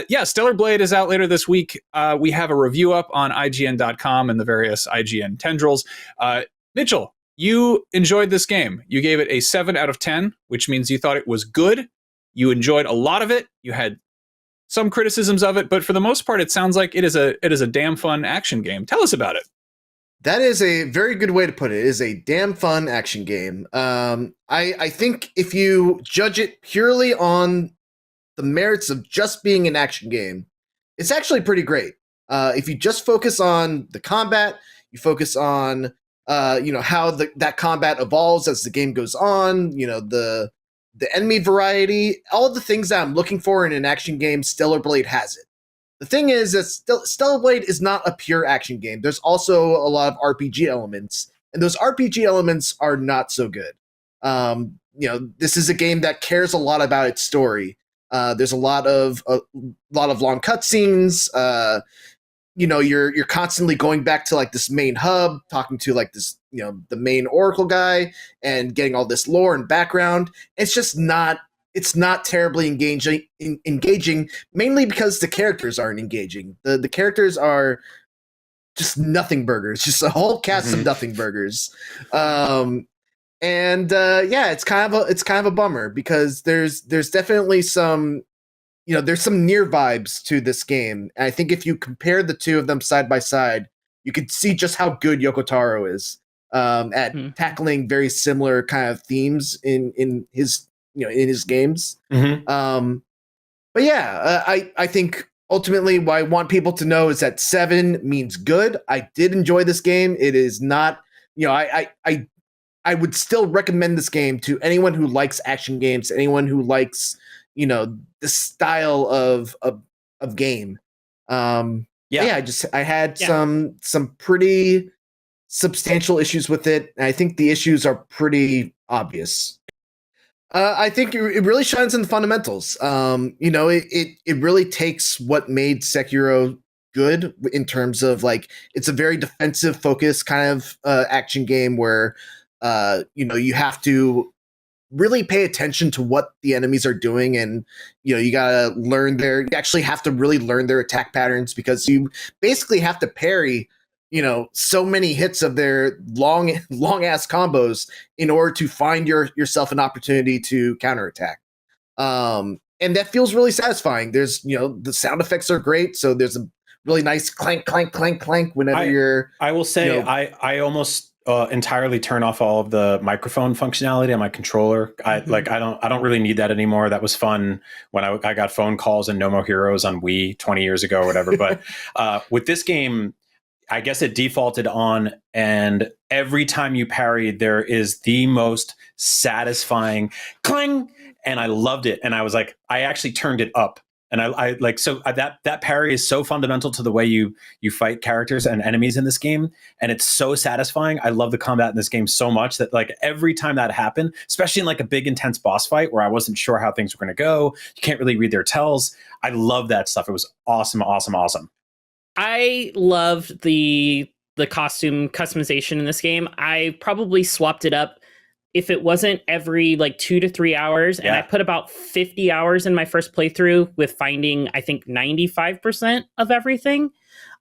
yeah, Stellar Blade is out later this week. We have a review up on IGN.com and the various IGN tendrils. Mitchell, you enjoyed this game. You gave it a 7 out of 10, which means you thought it was good. You enjoyed a lot of it. You had some criticisms of it, but for the most part, it sounds like it is a damn fun action game. Tell us about it. That is a very good way to put it. It is a damn fun action game. I think if you judge it purely on the merits of just being an action game, it's actually pretty great. If you just focus on the combat, you focus on how that combat evolves as the game goes on, the enemy variety, all the things that I'm looking for in an action game, Stellar Blade has it. The thing is that Stellar Blade is not a pure action game. There's also a lot of RPG elements, and those RPG elements are not so good. This is a game that cares a lot about its story. There's a lot of long cutscenes. You're constantly going back to like this main hub, talking to like this, the main Oracle guy, and getting all this lore and background. It's not terribly engaging, mainly because the characters aren't engaging. The characters are just nothing burgers, just a whole cast of nothing burgers. It's kind of a bummer because there's definitely some. There's some near vibes to this game. And I think if you compare the two of them side by side, you could see just how good Yoko Taro is at tackling very similar kind of themes in his games. But yeah, I think ultimately what I want people to know is that 7 means good. I did enjoy this game. It is not, I would still recommend this game to anyone who likes action games, anyone who likes the style of game. I had some pretty substantial issues with it, and I think the issues are pretty obvious. I think it really shines in the fundamentals. It really takes what made Sekiro good in terms of like it's a very defensive focused kind of action game where you have to really pay attention to what the enemies are doing, and you actually have to really learn their attack patterns because you basically have to parry so many hits of their long ass combos in order to find yourself an opportunity to counterattack. And that feels really satisfying. There's the sound effects are great, so there's a really nice clank clank clank clank whenever I will say I almost entirely turn off all of the microphone functionality on my controller. I don't really need that anymore. That was fun when I got phone calls and No More Heroes on Wii 20 years ago or whatever. But with this game, I guess it defaulted on, and every time you parry, there is the most satisfying clang, and I loved it. And I was like, I actually turned it up. And that parry is so fundamental to the way you fight characters and enemies in this game, and it's so satisfying. I love the combat in this game so much that like every time that happened, especially in like a big intense boss fight where I wasn't sure how things were going to go, you can't really read their tells. I love that stuff. It was awesome. I loved the costume customization in this game. I probably swapped it up if it wasn't every like 2 to 3 hours, and I put about 50 hours in my first playthrough with finding, I think 95% of everything.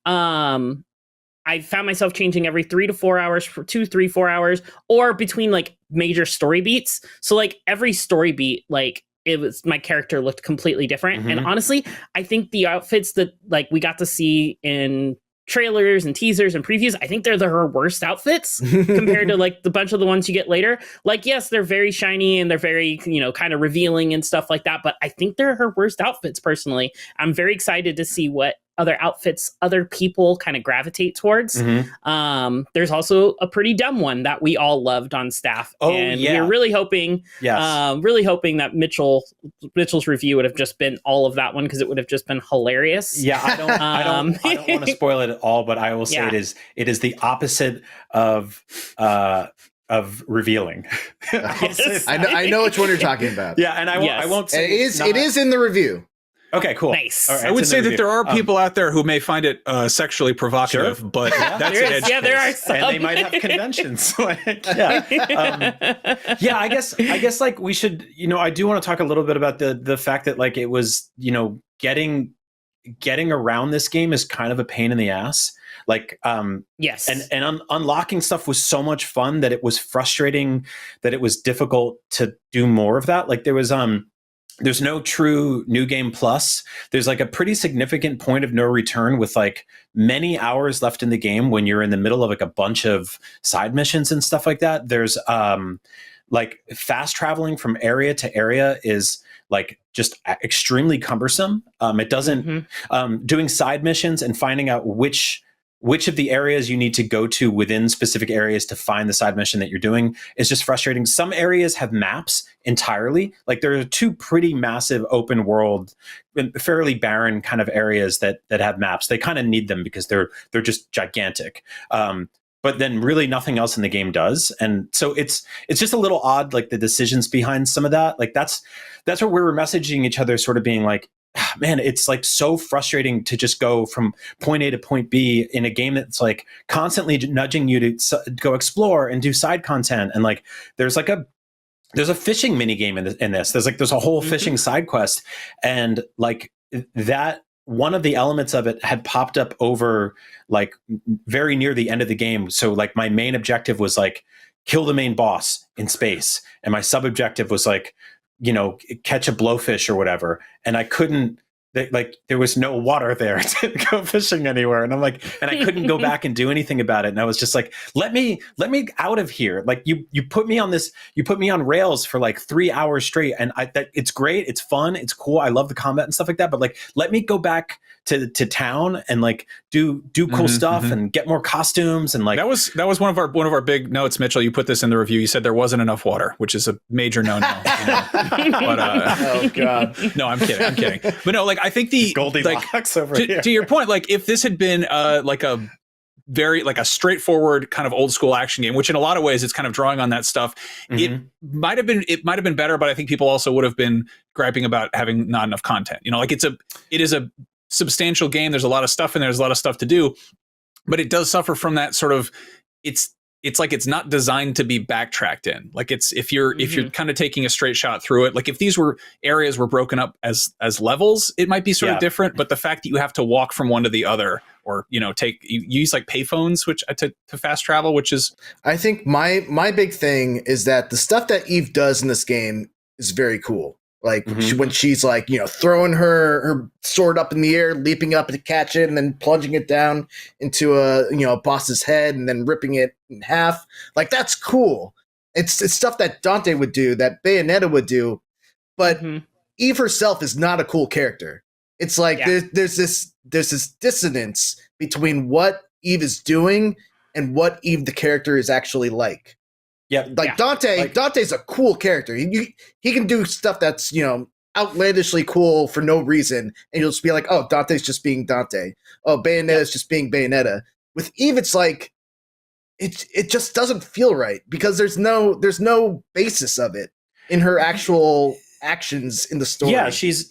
I found myself changing every 3 to 4 hours for 2, 3, 4 hours, or between like major story beats. So like every story beat, like my character looked completely different. And honestly, I think the outfits that like we got to see in trailers and teasers and previews, I think they're her worst outfits compared to like the bunch of the ones you get later. Like, yes, they're very shiny and they're very, kind of revealing and stuff like that, but I think they're her worst outfits personally. I'm very excited to see what other outfits other people kind of gravitate towards. There's also a pretty dumb one that we all loved on staff. We're really hoping that Mitchell's review would have just been all of that one, because it would have just been hilarious. I don't want to spoil it at all, but I will say it is the opposite of revealing. Yes. I know which one you're talking about. Yeah, and I won't say it is in the review. Okay, cool. Nice. All right, I would it's in say the that there review. are people out there who may find it sexually provocative, Sure. but that's There an is. edge Yeah, there are case. some. And they might have conventions. Yeah, I guess like we should, I do want to talk a little bit about the fact that like it was, getting around this game is kind of a pain in the ass. Like, Yes. and unlocking stuff was so much fun that it was frustrating, that it was difficult to do more of that. Like there's no true new game plus. There's like a pretty significant point of no return with like many hours left in the game when you're in the middle of like a bunch of side missions and stuff like that. There's like fast traveling from area to area is like just extremely cumbersome. It doesn't doing side missions and finding out which of the areas you need to go to within specific areas to find the side mission that you're doing is just frustrating. Some areas have maps entirely. Like there are two pretty massive open world, fairly barren kind of areas that have maps. They kind of need them because they're just gigantic. But then really nothing else in the game does. And so it's just a little odd, like the decisions behind some of that. Like that's what we were messaging each other, sort of being like, man, it's like so frustrating to just go from point A to point B in a game that's like constantly nudging you to go explore and do side content. And like, there's a fishing mini game in this. There's a whole fishing side quest, and like that. One of the elements of it had popped up over like very near the end of the game. So like my main objective was like kill the main boss in space, and my sub objective was like, catch a blowfish or whatever. And I couldn't, like there was no water there to go fishing anywhere. And I'm like, and I couldn't go back and do anything about it. And I was just like, let me out of here. Like you put me on rails for like 3 hours straight. And it's great. It's fun. It's cool. I love the combat and stuff like that. But like, let me go back to town and like do cool stuff and get more costumes. And like, that was one of our big notes, Mitchell. You put this in the review. You said there wasn't enough water, which is a major no-no. But Oh god. no, I'm kidding. But no, like I think the Goldilocks over here. To your point, like if this had been like a very like a straightforward kind of old school action game, which in a lot of ways it's kind of drawing on that stuff, it might have been better, but I think people also would have been griping about having not enough content. Like it is a substantial game. There's a lot of stuff in there. There's a lot of stuff to do, but it does suffer from that sort of it's like it's not designed to be backtracked in. Like if you're kind of taking a straight shot through it, like if these areas were broken up as levels, it might be sort of different. But the fact that you have to walk from one to the other, or you use like payphones, which to fast travel, which is, I think my big thing is that the stuff that Eve does in this game is very cool. Like when she's like, throwing her sword up in the air, leaping up to catch it, and then plunging it down into a boss's head, and then ripping it in half. Like that's cool. It's stuff that Dante would do, that Bayonetta would do, but Eve herself is not a cool character. It's like there's this dissonance between what Eve is doing and what Eve the character is actually like. Yeah, like Dante's a cool character. He can do stuff that's outlandishly cool for no reason, and you'll just be like, oh, Dante's just being Dante. Oh, Bayonetta's just being Bayonetta. With Eve, it's like it just doesn't feel right because there's no basis of it in her actual actions in the story. Yeah, she's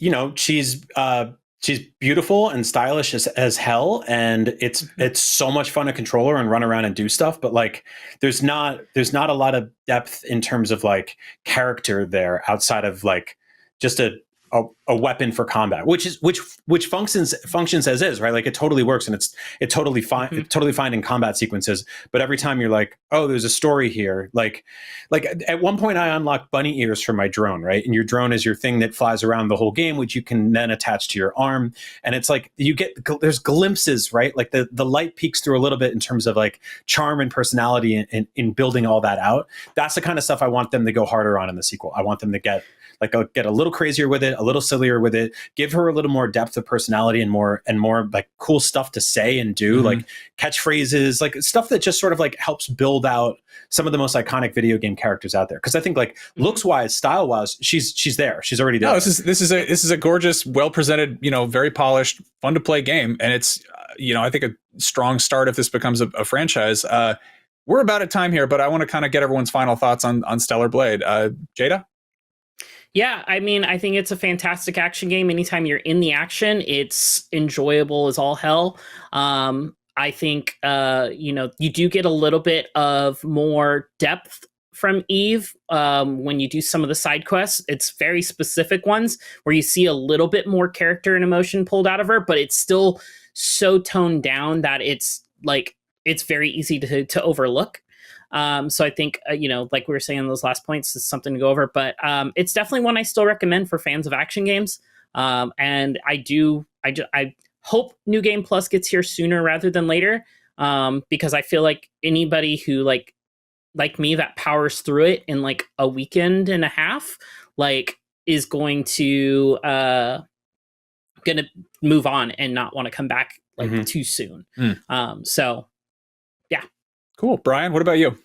beautiful and stylish as hell, and it's so much fun to control her and run around and do stuff. But like, there's not a lot of depth in terms of like character there outside of like just a weapon for combat, which functions as is, right? Like it totally works and it's totally fine. It's totally fine in combat sequences. But every time you're like, oh, there's a story here. Like at one point I unlocked bunny ears for my drone, right? And your drone is your thing that flies around the whole game, which you can then attach to your arm. And it's like there's glimpses, right? Like the light peeks through a little bit in terms of like charm and personality in building all that out. That's the kind of stuff I want them to go harder on in the sequel. I want them to get a little crazier with it, a little sillier with it, give her a little more depth of personality and more like cool stuff to say and do, like catchphrases, like stuff that just sort of like helps build out some of the most iconic video game characters out there. Because I think like looks wise, style wise, she's there. She's already there. No, this is a gorgeous, well presented, very polished, fun to play game, and it's I think a strong start if this becomes a franchise. We're about at time here, but I want to kind of get everyone's final thoughts on Stellar Blade. Jada? Yeah, I mean, I think it's a fantastic action game. Anytime you're in the action, it's enjoyable as all hell. I think you do get a little bit of more depth from Eve when you do some of the side quests. It's very specific ones where you see a little bit more character and emotion pulled out of her, but it's still so toned down that it's very easy to overlook. So I think, like we were saying in those last points, it's something to go over, but it's definitely one I still recommend for fans of action games. And I hope New Game Plus gets here sooner rather than later, because I feel like anybody who like me that powers through it in like a weekend and a half, is going to move on and not want to come back too soon. So yeah. Cool. Brian, what about you?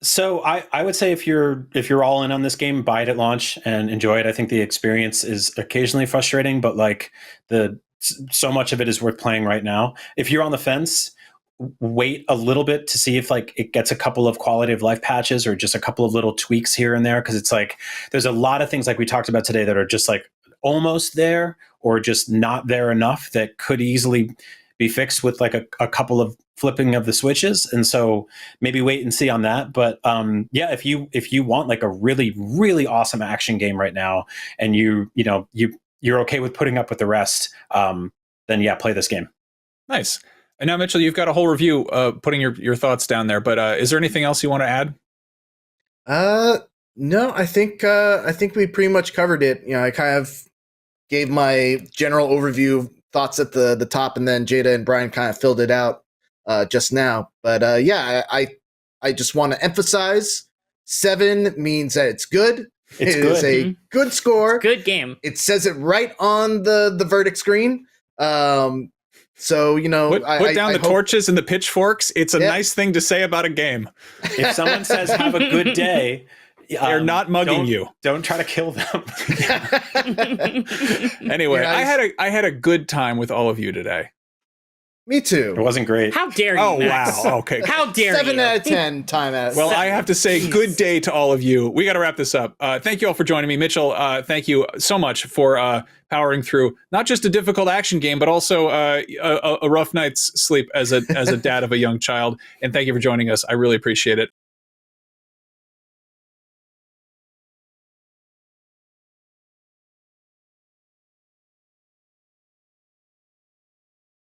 So I would say if you're all in on this game, buy it at launch and enjoy it. I think the experience is occasionally frustrating, but so much of it is worth playing right now. If you're on the fence, wait a little bit to see if it gets a couple of quality of life patches or just a couple of little tweaks here and there, because it's there's a lot of things like we talked about today that are just almost there or just not there enough that could easily be fixed with a couple of flipping of the switches. And so maybe wait and see on that. But yeah, if you want a really, really awesome action game right now and you're okay with putting up with the rest, then yeah, play this game. Nice. And now, Mitchell, you've got a whole review putting your thoughts down there, but is there anything else you want to add? No, I think we pretty much covered it. I kind of gave my general overview thoughts at the top, and then Jada and Brian kind of filled it out just now. But yeah, I just want to emphasize 7 means that it's good. It is a good score. Good game. It says it right on the verdict screen. So put down the torches and the pitchforks. It's a nice thing to say about a game. If someone says have a good day, they're not mugging you. Don't try to kill them. Anyway, I had a good time with all of you today. Me too. It wasn't great. How dare you? Oh, Max? wow. Okay. How dare 7 you? out of 10 time out. Well, I have to say good day to all of you. We got to wrap this up. Thank you all for joining me. Mitchell, thank you so much for powering through not just a difficult action game, but also a rough night's sleep as a dad of a young child. And thank you for joining us. I really appreciate it.